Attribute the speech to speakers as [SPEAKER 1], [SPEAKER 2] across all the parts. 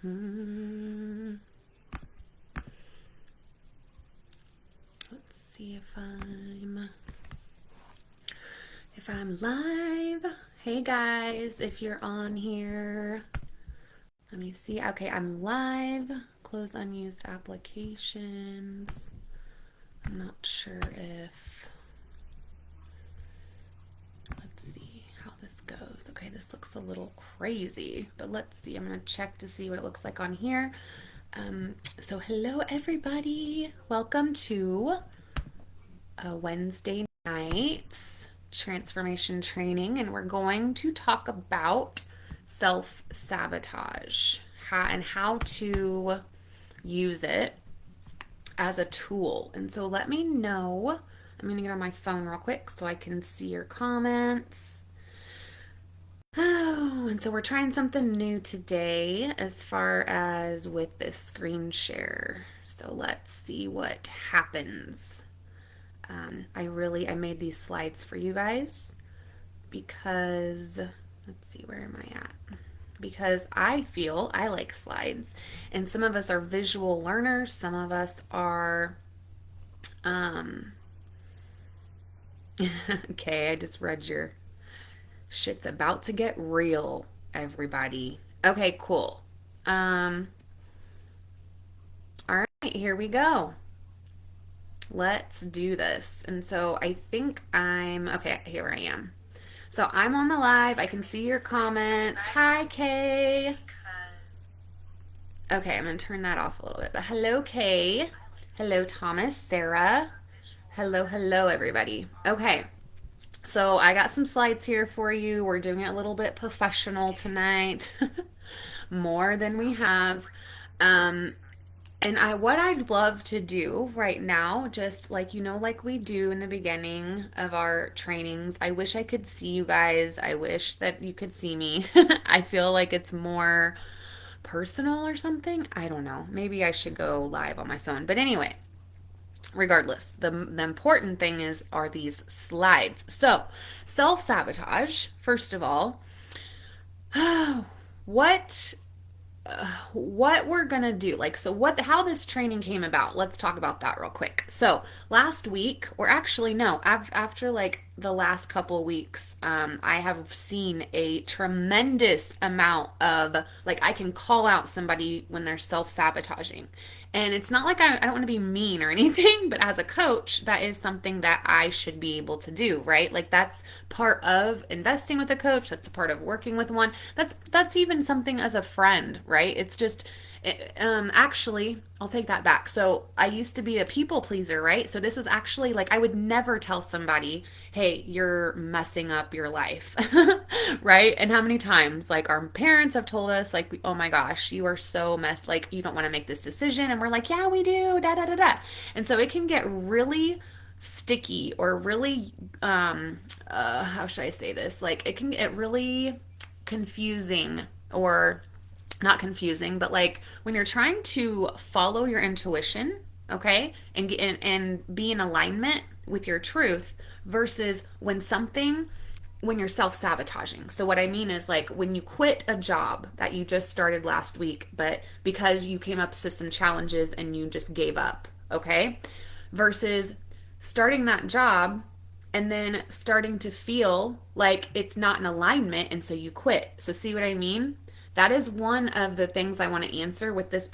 [SPEAKER 1] Hmm. Let's see if I'm live. Hey guys, if you're on here, let me see. Okay, I'm live. Close unused applications. I'm not sure if. Let's see how this goes. Okay, this looks a little crazy, but let's see. I'm going to check to see what it looks like on here. So hello everybody. Welcome to a Wednesday night's transformation training, and we're going to talk about self-sabotage and how to use it as a tool. And so let me know. I'm going to get on my phone real quick so I can see your comments. Oh, and so we're trying something new today as far as with this screen share. So let's see what happens. I made these slides for you guys because, let's see, where am I at? Because I feel I like slides, and some of us are visual learners, some of us are, okay, I just read your shit's about to get real, everybody. Okay, cool. All right, here we go. Let's do this. And so I think okay, here I am. So I'm on the live. I can see your comments. Hi, Kay. Okay, I'm going to turn that off a little bit. But hello, Kay. Hello, Thomas, Sarah. Hello, everybody. Okay, so I got some slides here for you. We're doing it a little bit professional tonight, more than we have. And what I'd love to do right now, just like, like we do in the beginning of our trainings, I wish I could see you guys. I wish that you could see me. I feel like it's more personal or something. I don't know. Maybe I should go live on my phone. But anyway, regardless, the important thing are these slides. So, self-sabotage, first of all. what what we're gonna do, like, so how this training came about, let's talk about that real quick. So last week, or actually no, after like the last couple of weeks, I have seen a tremendous amount of, like, I can call out somebody when they're self-sabotaging. And it's not like I don't want to be mean or anything, but as a coach, that is something that I should be able to do, right? Like, that's part of investing with a coach. That's a part of working with one. That's even something as a friend, right? It's just, actually, I'll take that back. So I used to be a people pleaser, right? So this was actually like, I would never tell somebody, hey, you're messing up your life, right? And how many times, like, our parents have told us, like, oh my gosh, you are so messed, like, you don't want to make this decision. And we're like, yeah, we do, da da da da. And so it can get really sticky, or really, how should I say this? Like, it can get really confusing, or not confusing, but like when you're trying to follow your intuition, okay, and be in alignment with your truth, versus when you're self-sabotaging. So what I mean is, like, when you quit a job that you just started last week, but because you came up to some challenges and you just gave up, okay? Versus starting that job and then starting to feel like it's not in alignment, and so you quit. So see what I mean? That is one of the things I want to answer with this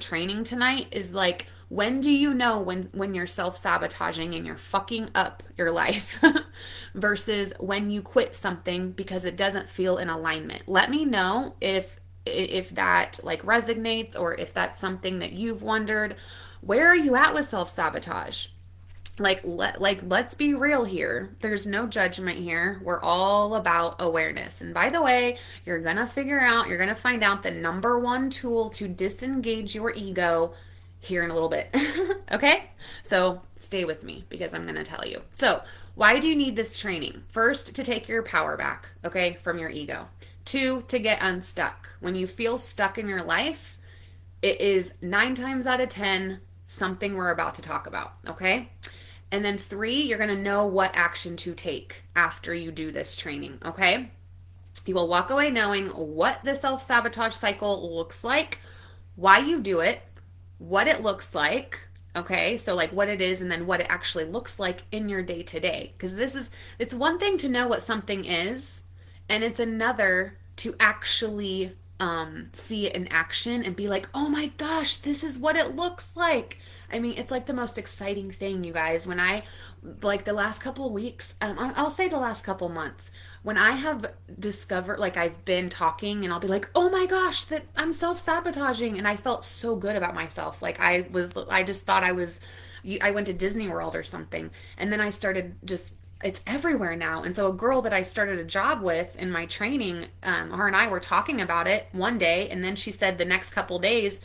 [SPEAKER 1] training tonight, is like, when do you know when you're self-sabotaging and you're fucking up your life versus when you quit something because it doesn't feel in alignment? Let me know if that, like, resonates, or if that's something that you've wondered. Where are you at with self-sabotage? Let's be real here. There's no judgment here. We're all about awareness. And by the way, you're going to find out the number one tool to disengage your ego here in a little bit. Okay? So stay with me, because I'm going to tell you. So, why do you need this training? First, to take your power back, okay, from your ego. Two, to get unstuck. When you feel stuck in your life, it is 9 times out of 10 something we're about to talk about, okay? And then 3, you're going to know what action to take after you do this training, okay? You will walk away knowing what the self sabotage cycle looks like, why you do it, what it looks like. Okay, so like what it is and then what it actually looks like in your day to day. Because it's one thing to know what something is, and it's another to actually see it in action and be like, oh my gosh, this is what it looks like. I mean, it's like the most exciting thing, you guys. When I, like the last couple of weeks, I'll say the last couple months, when I have discovered, like I've been talking and I'll be like, oh my gosh, that I'm self sabotaging. And I felt so good about myself. Like I just thought I went to Disney World or something. And then I started just, it's everywhere now. And so a girl that I started a job with in my training, her and I were talking about it one day. And then she said the next couple days,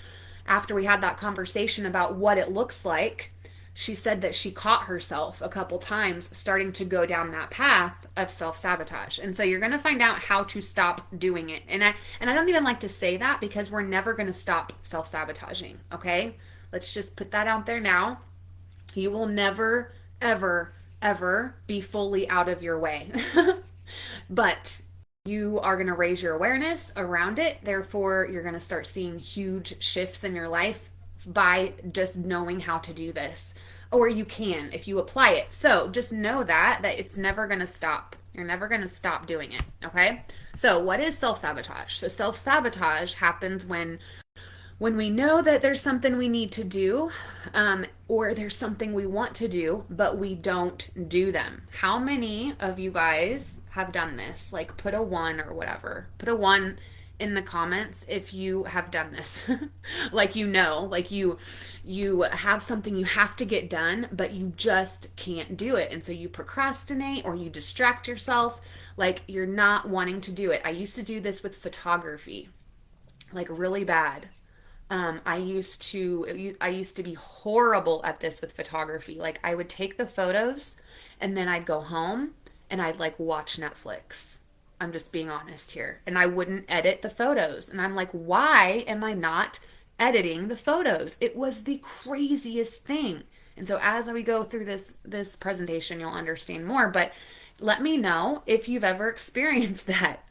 [SPEAKER 1] after we had that conversation about what it looks like, she said that she caught herself a couple times starting to go down that path of self-sabotage. And so you're going to find out how to stop doing it. And I don't even like to say that because we're never going to stop self-sabotaging, okay? Let's just put that out there now. You will never ever ever be fully out of your way. But you are going to raise your awareness around it. Therefore, you're going to start seeing huge shifts in your life by just knowing how to do this. Or you can if you apply it. So just know that it's never going to stop. You're never going to stop doing it. Okay. So what is self-sabotage? So self-sabotage happens when we know that there's something we need to do, or there's something we want to do, but we don't do them. How many of you guys have done this? Like put a one or whatever. Put a one in the comments if you have done this. Like like you have something you have to get done, but you just can't do it. And so you procrastinate or you distract yourself, like you're not wanting to do it. I used to do this with photography, like really bad. I used to be horrible at this with photography. Like I would take the photos and then I'd go home and I'd like watch Netflix. I'm just being honest here. And I wouldn't edit the photos. And I'm like, why am I not editing the photos? It was the craziest thing. And so as we go through this presentation, you'll understand more, but let me know if you've ever experienced that.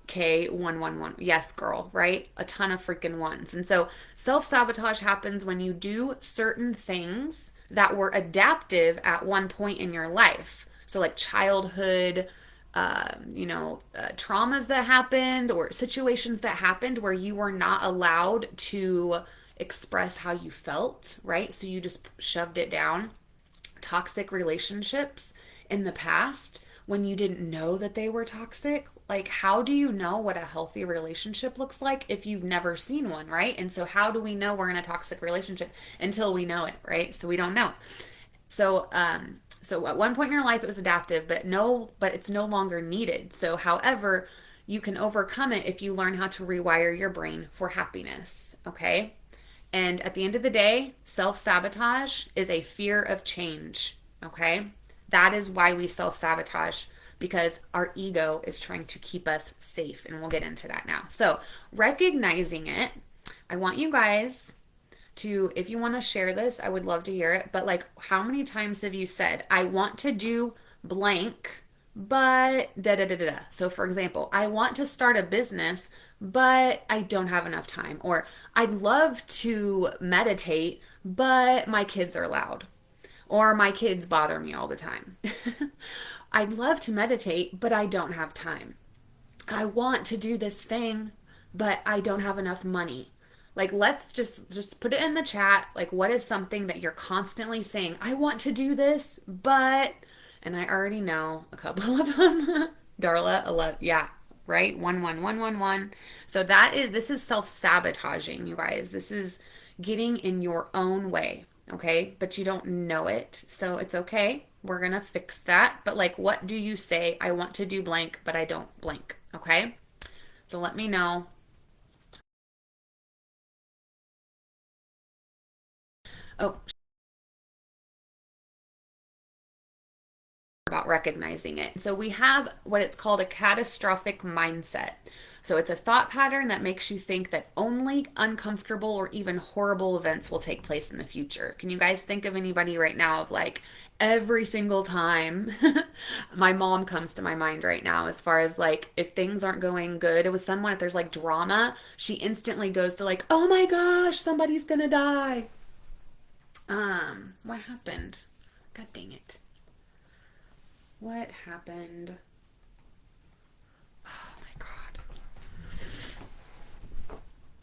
[SPEAKER 1] K111. Yes, girl, right? A ton of freaking ones. And so self sabotage happens when you do certain things that were adaptive at one point in your life. So, like childhood, traumas that happened or situations that happened where you were not allowed to express how you felt, right? So you just shoved it down. Toxic relationships in the past when you didn't know that they were toxic. Like, how do you know what a healthy relationship looks like if you've never seen one, right? And so, how do we know we're in a toxic relationship until we know it, right? So, we don't know. So at one point in your life, it was adaptive, but it's no longer needed. So, however, you can overcome it if you learn how to rewire your brain for happiness, okay? And at the end of the day, self sabotage is a fear of change, okay? That is why we self sabotage, because our ego is trying to keep us safe. And we'll get into that now. So, recognizing it, I want you guys to, if you want to share this, I would love to hear it. But, like, how many times have you said, I want to do blank, but da da da da da? So, for example, I want to start a business, but I don't have enough time. Or I'd love to meditate, but my kids are loud. Or my kids bother me all the time. I'd love to meditate, but I don't have time. I want to do this thing, but I don't have enough money. Like let's just put it in the chat. Like what is something that you're constantly saying, I want to do this, but and I already know a couple of them. Darla, 11, yeah, right? 11111. So this is self-sabotaging, you guys. This is getting in your own way, okay? But you don't know it. So it's okay. We're going to fix that. But like what do you say? I want to do blank, but I don't blank, okay? So let me know. Oh, about recognizing it. So we have what it's called a catastrophic mindset. So it's a thought pattern that makes you think that only uncomfortable or even horrible events will take place in the future. Can you guys think of anybody right now of like every single time? My mom comes to my mind right now as far as like if things aren't going good with someone, if there's like drama, she instantly goes to like, "Oh my gosh, somebody's going to die." What happened? God dang it. What happened? Oh my God.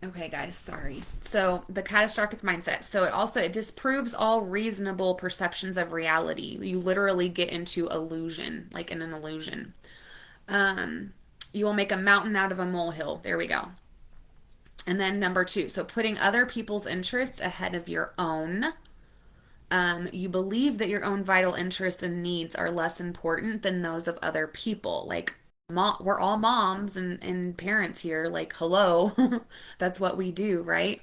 [SPEAKER 1] Okay, guys, sorry. So the catastrophic mindset. So it disproves all reasonable perceptions of reality. You literally get into illusion, like in an illusion. Um, you will make a mountain out of a molehill. There we go. And then number two, so putting other people's interest ahead of your own. You believe that your own vital interests and needs are less important than those of other people. Like, we're all moms and parents here. Like, hello, that's what we do, right?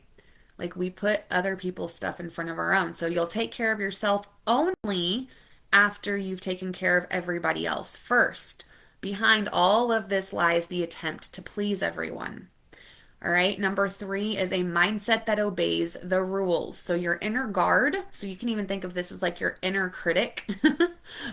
[SPEAKER 1] Like, we put other people's stuff in front of our own. So you'll take care of yourself only after you've taken care of everybody else first. Behind all of this lies the attempt to please everyone. All right. Number three is a mindset that obeys the rules. So your inner guard. So you can even think of this as like your inner critic.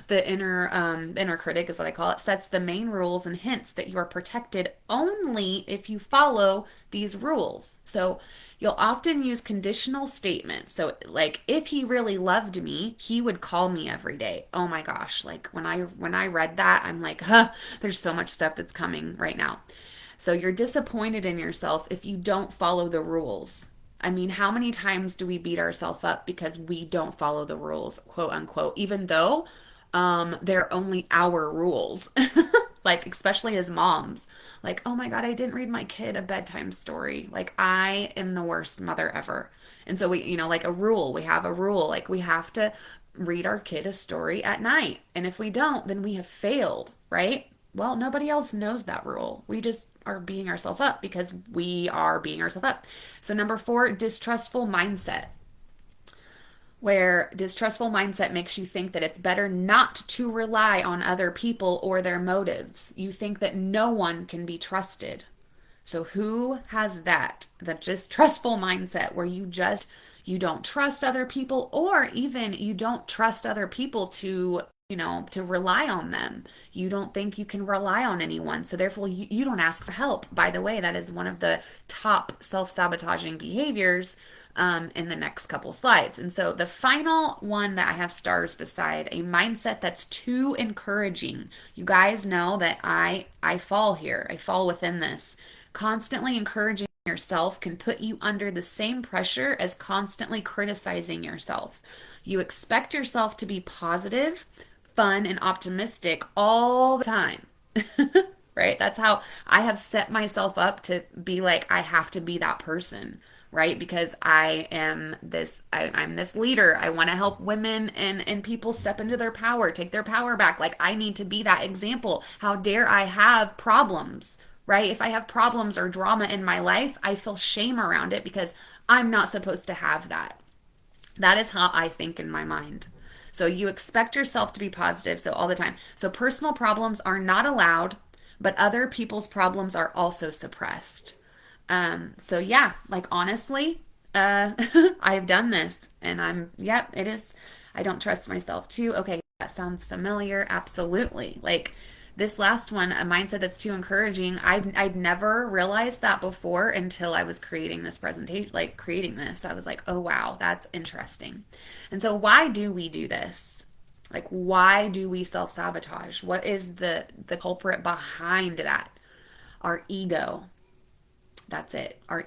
[SPEAKER 1] The inner critic is what I call it. Sets the main rules and hints that you're protected only if you follow these rules. So you'll often use conditional statements. So like if he really loved me, he would call me every day. Oh my gosh! Like when I read that, I'm like, huh. There's so much stuff that's coming right now. So you're disappointed in yourself if you don't follow the rules. I mean, how many times do we beat ourselves up because we don't follow the rules, quote unquote, even though they're only our rules? Like, especially as moms, like, oh my God, I didn't read my kid a bedtime story. Like, I am the worst mother ever. And so like we have a rule, like, we have to read our kid a story at night. And if we don't, then we have failed, right? Well, nobody else knows that rule. We just are beating ourselves up because we are beating ourselves up. So, number four, distrustful mindset, where distrustful mindset makes you think that it's better not to rely on other people or their motives. You think that no one can be trusted. So who has that? The distrustful mindset where you don't trust other people, or even you don't trust other people to rely on them. You don't think you can rely on anyone. So therefore you don't ask for help. By the way, that is one of the top self-sabotaging behaviors in the next couple slides. And so the final one that I have stars beside, a mindset that's too encouraging. You guys know that I fall here. I fall within this. Constantly encouraging yourself can put you under the same pressure as constantly criticizing yourself. You expect yourself to be positive, fun, and optimistic all the time. Right? That's how I have set myself up to be like, I have to be that person, right? Because I'm this leader. I want to help women and people step into their power, take their power back. Like, I need to be that example. How dare I have problems, right? If I have problems or drama in my life, I feel shame around it because I'm not supposed to have that. That is how I think in my mind. So you expect yourself to be positive, so all the time. So personal problems are not allowed, but other people's problems are also suppressed. So yeah, like honestly, I've done this and yep, it is. I don't trust myself too. Okay, that sounds familiar. Absolutely. Like this last one, a mindset that's too encouraging. I'd never realized that before until I was creating this presentation, like creating this. I was like, oh wow, that's interesting. And so why do we do this? Like, why do we self-sabotage? What is the culprit behind that? Our ego. That's it. Our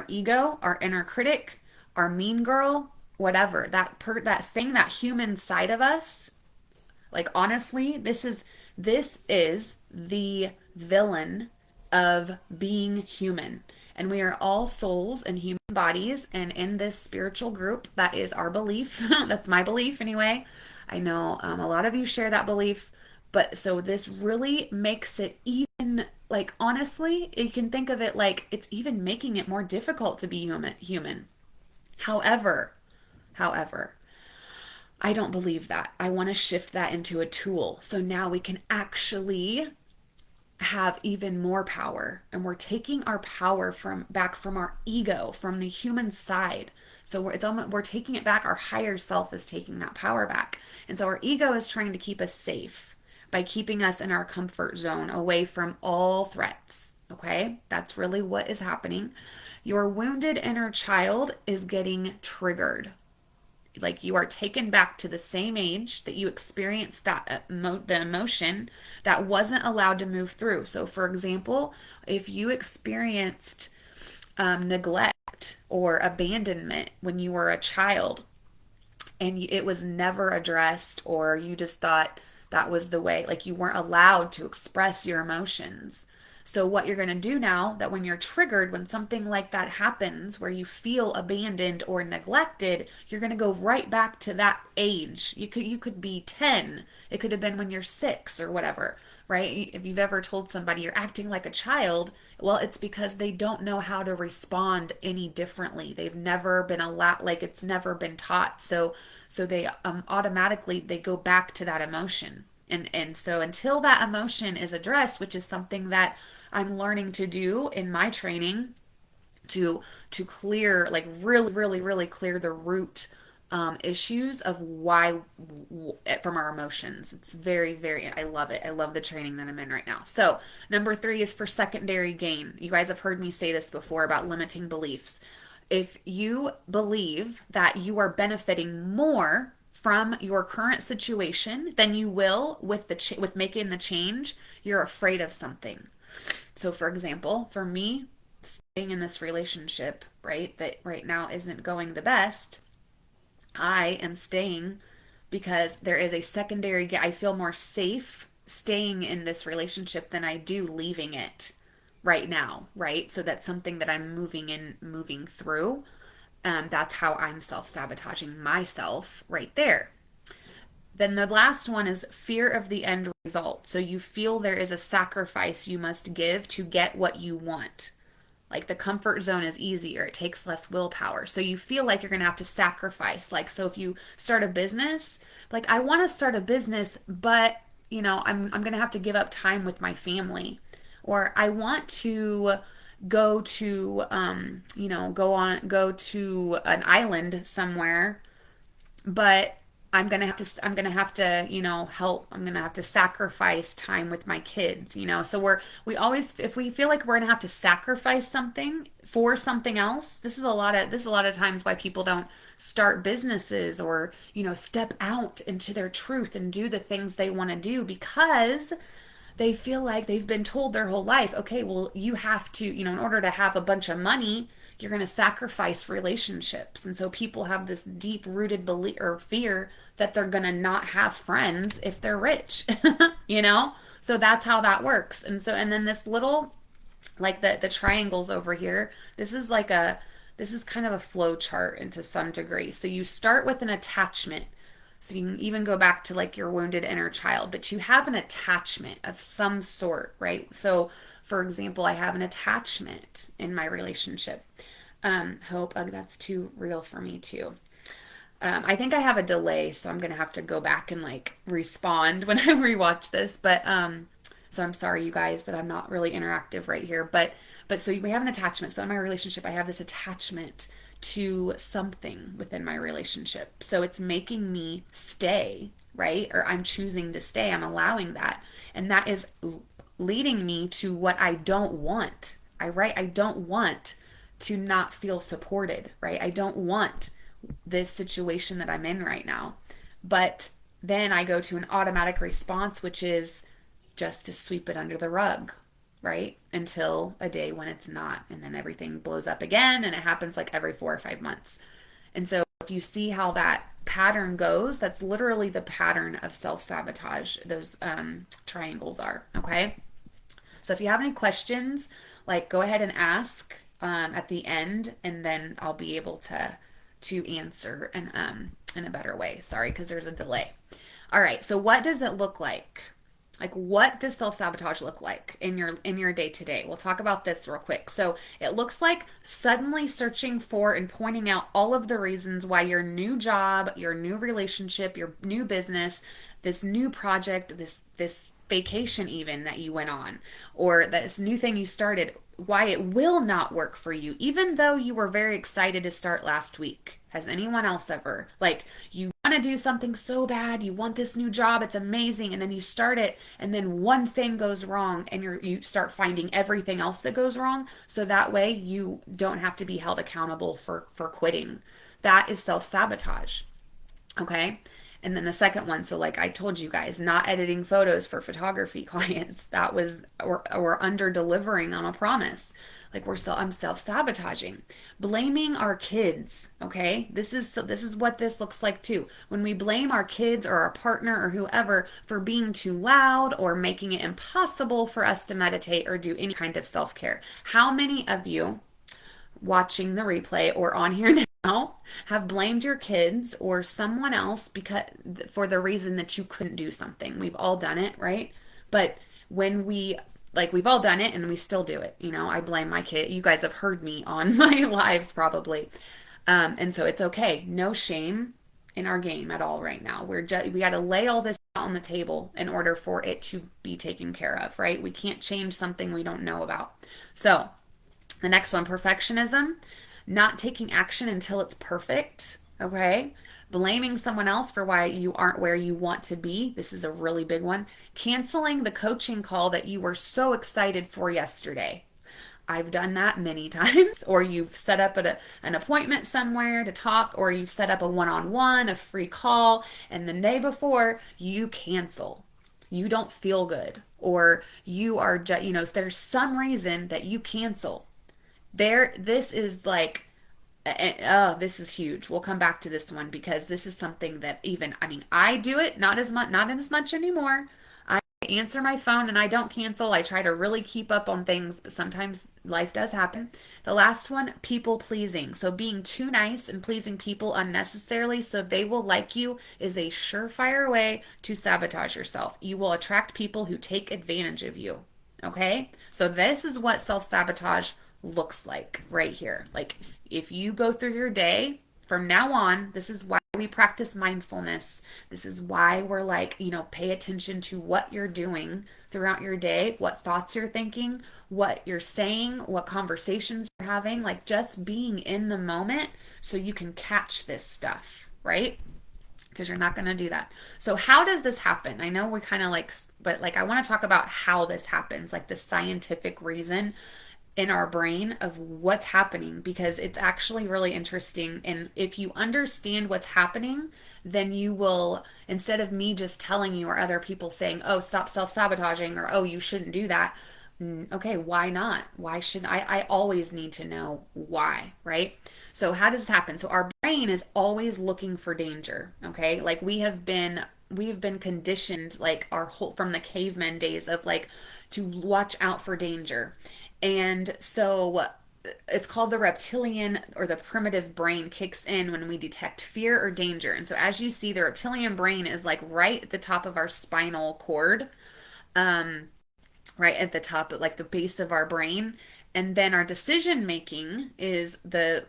[SPEAKER 1] ego, our inner critic, our mean girl, whatever. That thing, that human side of us. Like honestly, this is the villain of being human. And we are all souls and human bodies. And in this spiritual group, that is our belief. That's my belief anyway. I know a lot of you share that belief. But so this really makes it even, like, honestly, you can think of it like it's even making it more difficult to be human. However, I don't believe that. I want to shift that into a tool. So now we can actually have even more power, and we're taking our power from back from our ego, from the human side. So it's almost, we're taking it back. Our higher self is taking that power back, and so our ego is trying to keep us safe by keeping us in our comfort zone, away from all threats. Okay, that's really what is happening. Your wounded inner child is getting triggered. Like, you are taken back to the same age that you experienced that the emotion that wasn't allowed to move through. So for example, if you experienced neglect or abandonment when you were a child, and it was never addressed, or you just thought that was the way, like you weren't allowed to express your emotions. So what you're going to do now, that when you're triggered, when something like that happens where you feel abandoned or neglected, you're going to go right back to that age. You could be 10. It could have been when you're 6 or whatever, right? If you've ever told somebody you're acting like a child, well, it's because they don't know how to respond any differently. They've never been allowed, like it's never been taught. So they automatically they go back to that emotion. And so until that emotion is addressed, which is something that I'm learning to do in my training, to clear, like really clear the root issues of why from our emotions. It's very, I love it. I love the training that I'm in right now. So number 3 is for secondary gain. You guys have heard me say this before about limiting beliefs. If you believe that you are benefiting more from your current situation than you will with with making the change, you're afraid of something. So for example, for me, staying in this relationship, right, that right now isn't going the best, I am staying because there is a secondary, I feel more safe staying in this relationship than I do leaving it right now, right? So that's something that I'm moving through. That's how I'm self-sabotaging myself right there. Then the last one is fear of the end result. So you feel there is a sacrifice you must give to get what you want. Like the comfort zone is easier, it takes less willpower. So you feel like you're going to have to sacrifice. Like, so if you start a business, like I want to start a business, but I'm going to have to give up time with my family. Or I want to go to go to an island somewhere, but I'm gonna have to help. I'm gonna have to sacrifice time with my kids. So we always, if we feel like we're gonna have to sacrifice something for something else, this is a lot of times why people don't start businesses, or step out into their truth and do the things they want to do, because they feel like they've been told their whole life, okay, well, you have to, in order to have a bunch of money, you're going to sacrifice relationships. And so people have this deep rooted belief or fear that they're going to not have friends if they're rich, you know? So that's how that works. And then this little, like the triangles over here, this is kind of a flow chart into some degree. So you start with an attachment. So you can even go back to like your wounded inner child, but you have an attachment of some sort, right? So for example, I have an attachment in my relationship. Hope, that's too real for me too. I think I have a delay, so I'm gonna have to go back and like respond when I rewatch this. But so I'm sorry, you guys, that I'm not really interactive right here. But so we have an attachment. So in my relationship, I have this attachment to something within my relationship. So it's making me stay, right? Or I'm choosing to stay. I'm allowing that, and that is leading me to what I don't want. I don't want to not feel supported, right? I don't want this situation that I'm in right now. But then I go to an automatic response, which is just to sweep it under the rug, right? Until a day when it's not. And then everything blows up again, and it happens like every 4 or 5 months. And so if you see how that pattern goes, that's literally the pattern of self-sabotage those triangles are, okay? So if you have any questions, like go ahead and ask at the end, and then I'll be able to answer in a better way. Sorry, because there's a delay. All right, so what does it look like? Like, what does self-sabotage look like in your day to day? We'll talk about this real quick. So it looks like suddenly searching for and pointing out all of the reasons why your new job, your new relationship, your new business, this new project, this vacation even that you went on, or this new thing you started, why it will not work for you, even though you were very excited to start last week. Has anyone else ever, like, you want to do something so bad, you want this new job, it's amazing, and then you start it, and then one thing goes wrong, and you start finding everything else that goes wrong, so that way you don't have to be held accountable for quitting. That is self-sabotage. Okay. And then the second one, so like I told you guys, not editing photos for photography clients. That was, or under delivering on a promise. Like I'm self-sabotaging. Blaming our kids, okay? This is what this looks like too. When we blame our kids or our partner or whoever for being too loud or making it impossible for us to meditate or do any kind of self-care. How many of you watching the replay or on here now have blamed your kids or someone else because for the reason that you couldn't do something? We've all done it, right? But when we've all done it and we still do it. I blame my kid. You guys have heard me on my lives probably. And so it's okay. No shame in our game at all right now. We got to lay all this out on the table in order for it to be taken care of, right? We can't change something we don't know about. So the next one, perfectionism, not taking action until it's perfect. Okay. Blaming someone else for why you aren't where you want to be. This is a really big one. Canceling the coaching call that you were so excited for yesterday. I've done that many times. Or you've set up an appointment somewhere to talk, or you've set up a one-on-one, a free call, and the day before you cancel. You don't feel good, or you are, there's some reason that you cancel. This is like, oh, this is huge. We'll come back to this one because this is something that even, I mean, I do it not as much anymore. I answer my phone and I don't cancel. I try to really keep up on things, but sometimes life does happen. The last one, people pleasing. So being too nice and pleasing people unnecessarily so they will like you is a surefire way to sabotage yourself. You will attract people who take advantage of you. Okay? So this is what self-sabotage looks like right here. Like if you go through your day from now on, this is why we practice mindfulness. This is why we're like, pay attention to what you're doing throughout your day, what thoughts you're thinking, what you're saying, what conversations you're having, like just being in the moment so you can catch this stuff, right? Because you're not going to do that. So how does this happen? I know we kind of but I want to talk about how this happens, like the scientific reason in our brain of what's happening, because it's actually really interesting. And if you understand what's happening, then you will, instead of me just telling you or other people saying, oh, stop self-sabotaging, or oh, you shouldn't do that. Okay, why not? Why should I always need to know why, right? So how does this happen? So our brain is always looking for danger, okay? Like we've been conditioned like our whole from the caveman days of like to watch out for danger. And so it's called the reptilian or the primitive brain kicks in when we detect fear or danger. And so as you see, the reptilian brain is like right at the top of our spinal cord, right at the top, like the base of our brain. And then our decision making is the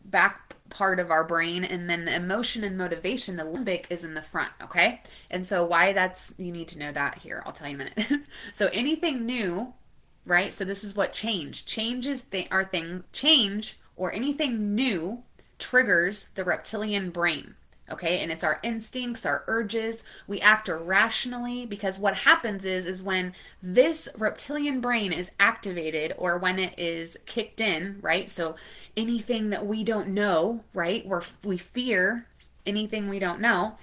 [SPEAKER 1] back part of our brain, and then the emotion and motivation, the limbic, is in the front. Okay. And so why that's, you need to know that here. I'll tell you in a minute. So anything new, right? So this is what change. Change or anything new triggers the reptilian brain. Okay, and it's our instincts, our urges. We act irrationally because what happens is when this reptilian brain is activated or when it is kicked in, right? So anything that we don't know, right? We fear anything we don't know,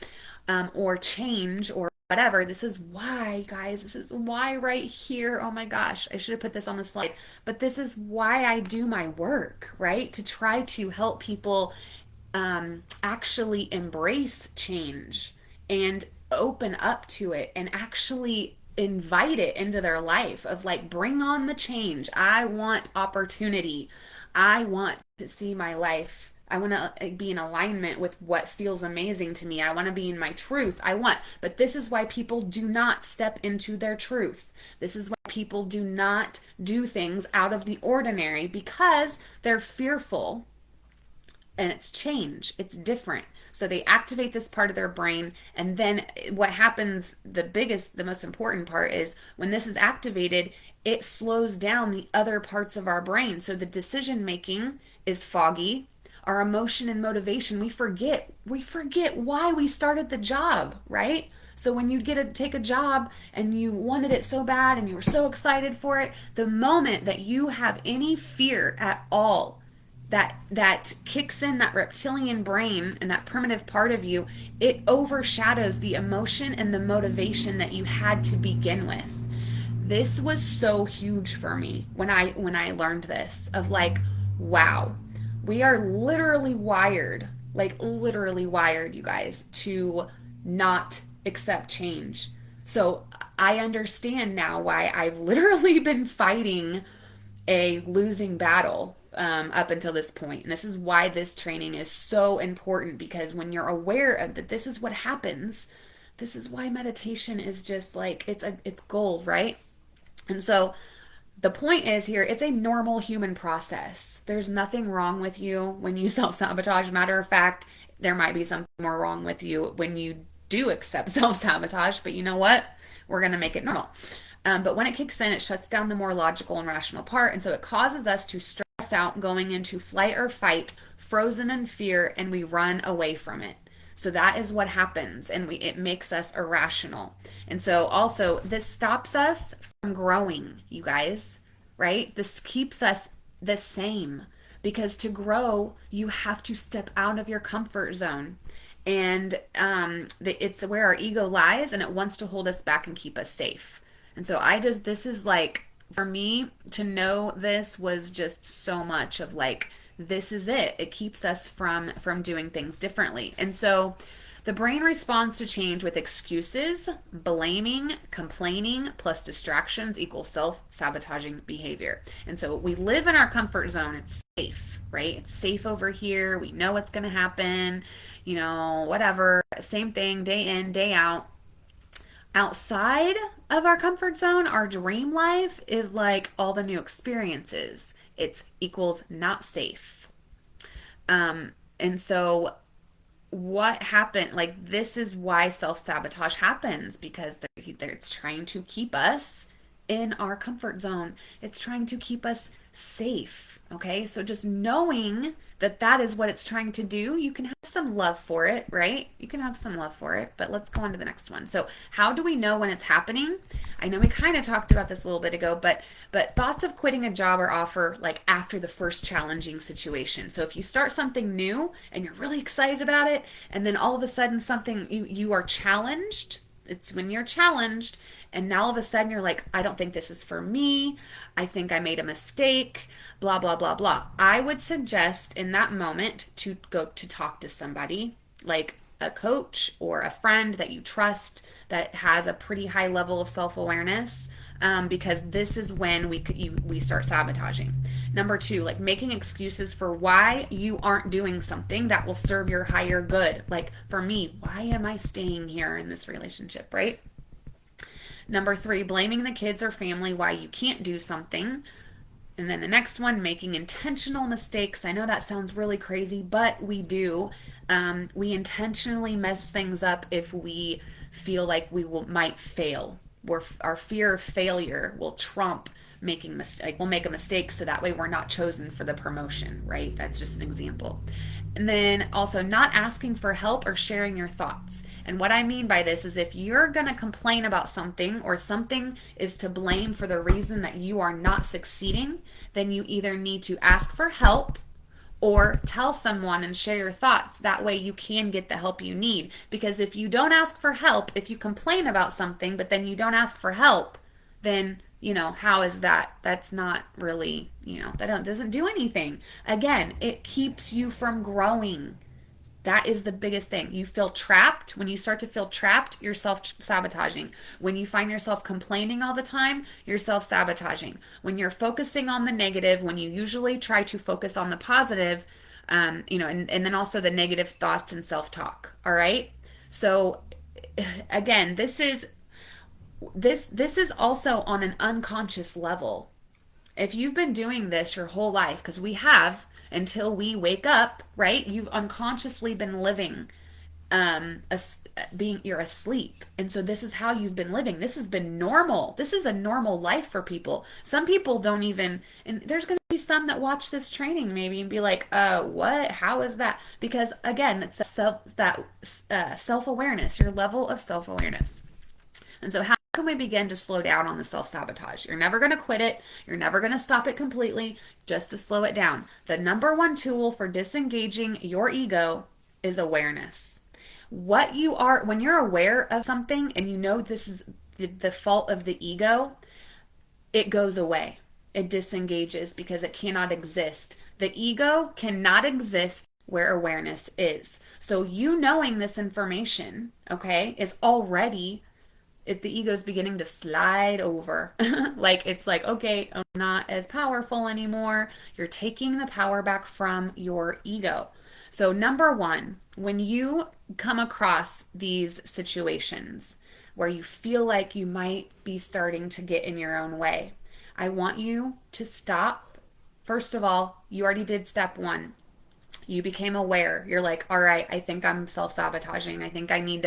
[SPEAKER 1] or change or whatever. This is why, guys, this is why right here. Oh my gosh, I should have put this on the slide. But this is why I do my work, right? To try to help people actually embrace change and open up to it and actually invite it into their life of like, bring on the change. I want opportunity. I want to see my life I want to be in alignment with what feels amazing to me. I want to be in my truth. But this is why people do not step into their truth. This is why people do not do things out of the ordinary because they're fearful, and it's change, it's different. So they activate this part of their brain, and then what happens, the most important part is when this is activated, it slows down the other parts of our brain. So the decision making is foggy. Our emotion and motivation, we forget why we started the job, right? So when you take a job and you wanted it so bad and you were so excited for it, the moment that you have any fear at all, that kicks in that reptilian brain and that primitive part of you, it overshadows the emotion and the motivation that you had to begin with. This was so huge for me when I learned this, of like, wow, we are literally wired, like literally wired, you guys, to not accept change. So I understand now why I've literally been fighting a losing battle up until this point. And this is why this training is so important, because when you're aware of that this is what happens, this is why meditation is just like it's gold, right? And so the point is here, it's a normal human process. There's nothing wrong with you when you self-sabotage. Matter of fact, there might be something more wrong with you when you do accept self-sabotage, but you know what? We're going to make it normal. But when it kicks in, it shuts down the more logical and rational part. And so it causes us to stress out, going into flight or fight, frozen in fear, and we run away from it. So that is what happens, and it makes us irrational. And so also, this stops us from growing, you guys, right? This keeps us the same, because to grow, you have to step out of your comfort zone. And it's where our ego lies, and it wants to hold us back and keep us safe. And so this is like, for me to know this was just so much of like, this is it. It keeps us from doing things differently. And so the brain responds to change with excuses, blaming, complaining, plus distractions equals self-sabotaging behavior. And so we live in our comfort zone. It's safe, right? It's safe over here. We know what's going to happen, whatever. Same thing day in, day out. Outside of our comfort zone, our dream life is like all the new experiences. It's equals not safe. And so what happened, like, this is why self-sabotage happens, because it's trying to keep us in our comfort zone. It's trying to keep us safe. Okay, so just knowing that is what it's trying to do, you can have some love for it, right? You can have some love for it, but let's go on to the next one. So how do we know when it's happening? I know we kind of talked about this a little bit ago, but thoughts of quitting a job or offer like after the first challenging situation. So if you start something new and you're really excited about it, and then all of a sudden you are challenged. It's when you're challenged, and now all of a sudden you're like, I don't think this is for me. I think I made a mistake, blah, blah, blah, blah. I would suggest in that moment to go to talk to somebody, like a coach or a friend that you trust, that has a pretty high level of self-awareness, because this is when we start sabotaging. Number two, like making excuses for why you aren't doing something that will serve your higher good. Like for me, why am I staying here in this relationship, right? Number three, blaming the kids or family why you can't do something. And then the next one, making intentional mistakes. I know that sounds really crazy, but we do. We intentionally mess things up if we feel like might fail. Our fear of failure will trump making mistake. We'll make a mistake so that way we're not chosen for the promotion, right? That's just an example. And then also not asking for help or sharing your thoughts. And what I mean by this is, if you're going to complain about something, or something is to blame for the reason that you are not succeeding, then you either need to ask for help or tell someone and share your thoughts. That way you can get the help you need. Because if you don't ask for help, if you complain about something, but then you don't ask for help, then, how is that? That's not really, that doesn't do anything. Again, it keeps you from growing. That is the biggest thing. You feel trapped. When you start to feel trapped, you're self-sabotaging. When you find yourself complaining all the time, you're self-sabotaging. When you're focusing on the negative, when you usually try to focus on the positive, And then also the negative thoughts and self-talk. All right. So again, this is also on an unconscious level. If you've been doing this your whole life, because we have until we wake up, right? You've unconsciously been living being you're asleep, and so this is how you've been living. This has been normal. This is a normal life for people. Some people don't even, and there's going to be some that watch this training maybe and be like, what, how is that? Because again, it's that self-awareness, your level of self-awareness. And so, how can we begin to slow down on the self sabotage? You're never going to quit it. You're never going to stop it completely, just to slow it down. The number one tool for disengaging your ego is awareness. What you are, when you're aware of something and you know this is the fault of the ego, it goes away. It disengages because it cannot exist. The ego cannot exist where awareness is. So, you knowing this information, okay, is already, if the ego is beginning to slide over, like it's like, okay, I'm not as powerful anymore. You're taking the power back from your ego. So, number one, when you come across these situations where you feel like you might be starting to get in your own way, I want you to stop. First of all, you already did step one. You became aware. You're like, all right, I think I'm self-sabotaging. I think I need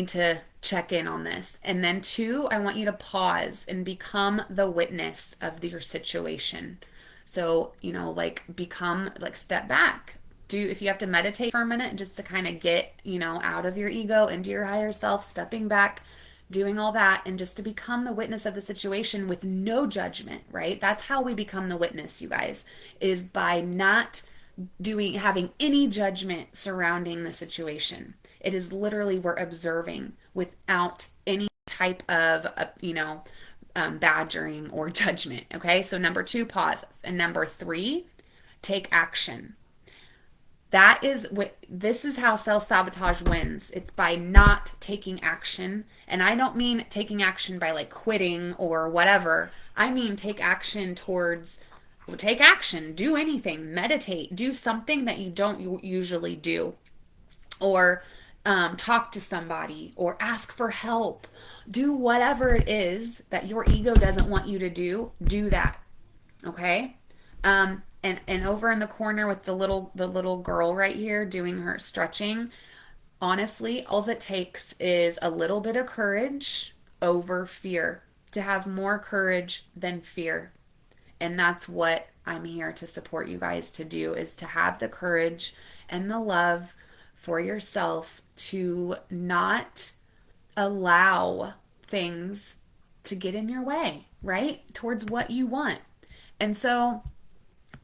[SPEAKER 1] to check in on this. And then two, I want you to pause and become the witness of your situation. So, like become like step back. If you have to meditate for a minute just to kind of get, out of your ego into your higher self, stepping back, doing all that, and just to become the witness of the situation with no judgment, right? That's how we become the witness, you guys, is by not having any judgment surrounding the situation. It is literally we're observing without any type of, badgering or judgment. Okay, so number two, pause. And number three, take action. This is how self sabotage wins. It's by not taking action. And I don't mean taking action by like quitting or whatever. I mean take action, do anything, meditate, do something that you don't usually do, or talk to somebody, or ask for help. Do whatever it is that your ego doesn't want you to do that. Okay? And over in the corner with the little girl right here doing her stretching, honestly, all it takes is a little bit of courage over fear, to have more courage than fear. And that's what I'm here to support you guys to do, is to have the courage and the love for yourself to not allow things to get in your way, right? Towards what you want. And so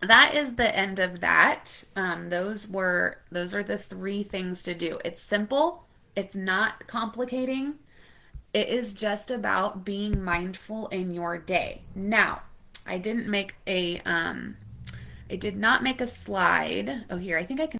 [SPEAKER 1] that is the end of that. Those are the three things to do. It's simple. It's not complicating. It is just about being mindful in your day. Now, I did not make a slide. Oh, here, I think I can